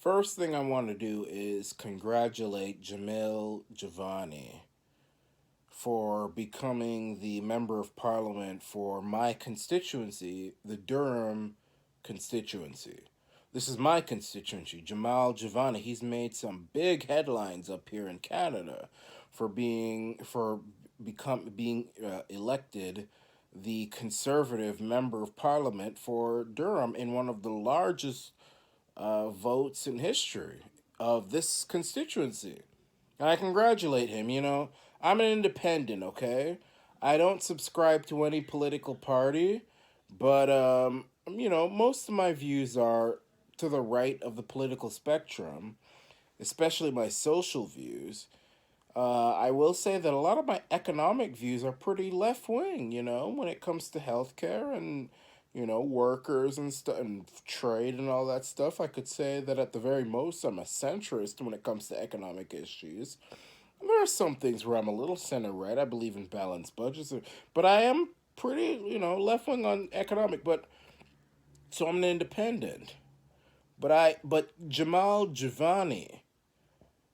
First thing I want to do is congratulate Jamil Javani for becoming the Member of Parliament for my constituency, the Durham constituency. This is my constituency, Jamal Javani. He's made some big headlines up here in Canada for being elected the conservative member of parliament for Durham in one of the largest votes in history of this constituency. And I congratulate him. I'm an independent, okay? I don't subscribe to any political party, but, most of my views are to the right of the political spectrum, especially my social views. I will say that a lot of my economic views are pretty left wing, when it comes to healthcare and, workers and stuff and trade and all that stuff. I could say that at the very most, I'm a centrist when it comes to economic issues. There are some things where I'm a little center right. I believe in balanced budgets, but I am pretty, left wing on economic. But so I'm an independent. But Jamal Javani,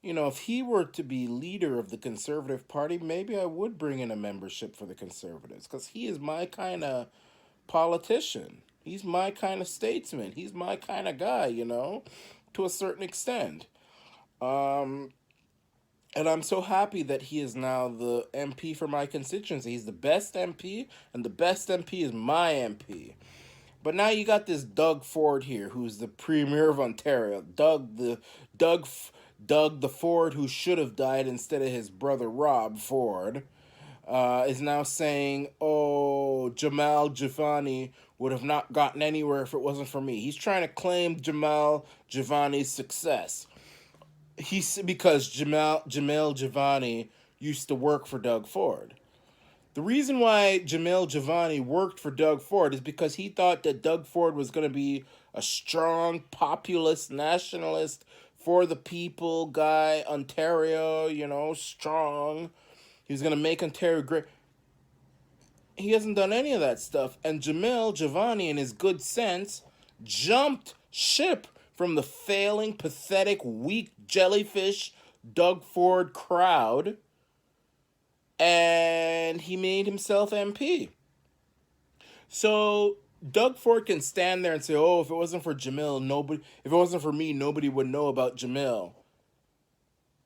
if he were to be leader of the Conservative Party, maybe I would bring in a membership for the Conservatives because he is my kind of politician. He's my kind of statesman. He's my kind of guy, to a certain extent. Um, and I'm so happy that he is now the MP for my constituency. He's the best MP, and the best MP is my MP. But now you got this Doug Ford here, who's the Premier of Ontario. Doug Doug the Ford who should have died instead of his brother Rob Ford, is now saying, "Oh, Jamal Javani would have not gotten anywhere if it wasn't for me." He's trying to claim Jamal Javani's success. Because Jamal Javani used to work for Doug Ford. The reason why Jamil Javani worked for Doug Ford is because he thought that Doug Ford was going to be a strong populist nationalist for the people guy, Ontario, strong. He was going to make Ontario great. He hasn't done any of that stuff. And Jamil Javani, in his good sense, jumped ship from the failing, pathetic, weak jellyfish Doug Ford crowd, and he made himself MP. So Doug Ford can stand there and say, "Oh, if it wasn't for Jamil, nobody. If it wasn't for me, nobody would know about Jamil."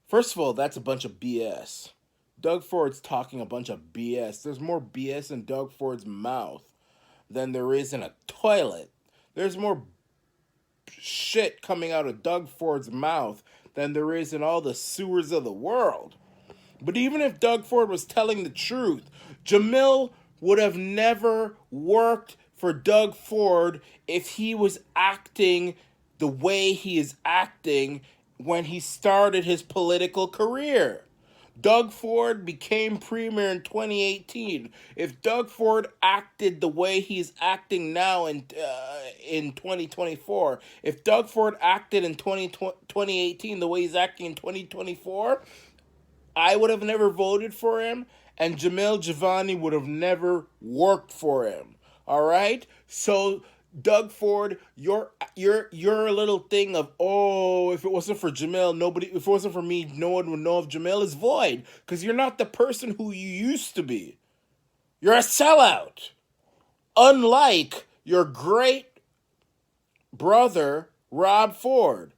First of all, that's a bunch of BS. Doug Ford's talking a bunch of BS. There's more BS in Doug Ford's mouth than there is in a toilet. There's more shit coming out of Doug Ford's mouth than there is in all the sewers of the world. But even if Doug Ford was telling the truth, Jamil would have never worked for Doug Ford if he was acting the way he is acting when he started his political career. Doug Ford became premier in 2018. If Doug Ford acted the way he's acting now in 2024, if Doug Ford acted in 2018 the way he's acting in 2024, I would have never voted for him, and Jamil Javani would have never worked for him. All right? So Doug Ford, your little thing of, "Oh, if it wasn't for Jamil, nobody if it wasn't for me, no one would know of Jamil," is void. Because you're not the person who you used to be. You're a sellout. Unlike your great brother, Rob Ford,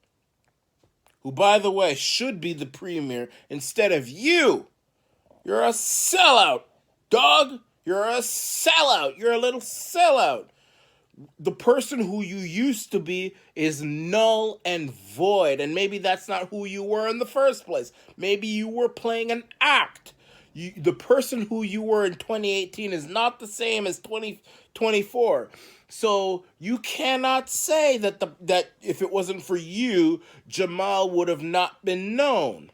who, by the way, should be the premier instead of you. You're a sellout, dog. You're a sellout. You're a little sellout. The person who you used to be is null and void. And maybe that's not who you were in the first place. Maybe you were playing an act. The person who you were in 2018 is not the same as 2024. So you cannot say that if it wasn't for you, Jamal would have not been known.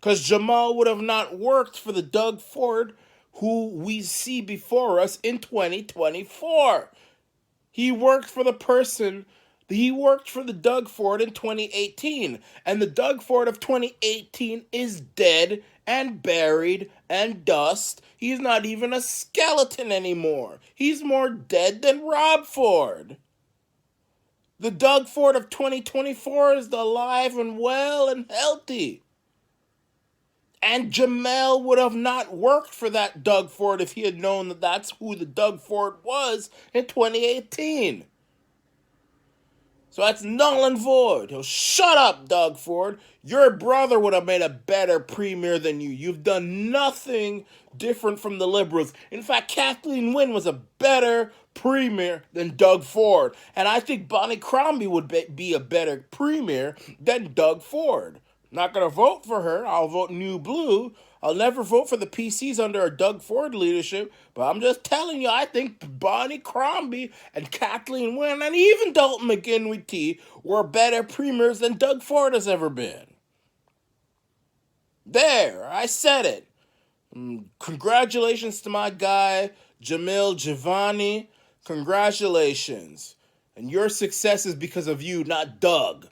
Because Jamal would have not worked for the Doug Ford who we see before us in 2024. He worked for the person, he worked for the Doug Ford in 2018. And the Doug Ford of 2018 is dead and buried and dust. He's not even a skeleton anymore. He's more dead than Rob Ford. The Doug Ford of 2024 is alive and well and healthy. And Jamel would have not worked for that Doug Ford if he had known that that's who the Doug Ford was in 2018. So that's null and void. Oh, shut up, Doug Ford. Your brother would have made a better premier than you. You've done nothing different from the Liberals. In fact, Kathleen Wynne was a better premier than Doug Ford. And I think Bonnie Crombie would be a better premier than Doug Ford. Not going to vote for her. I'll vote New Blue. I'll never vote for the PCs under a Doug Ford leadership, but I'm just telling you, I think Bonnie Crombie and Kathleen Wynne and even Dalton McGinty were better premiers than Doug Ford has ever been. There, I said it. Congratulations to my guy, Jamil Giovanni. Congratulations. And your success is because of you, not Doug.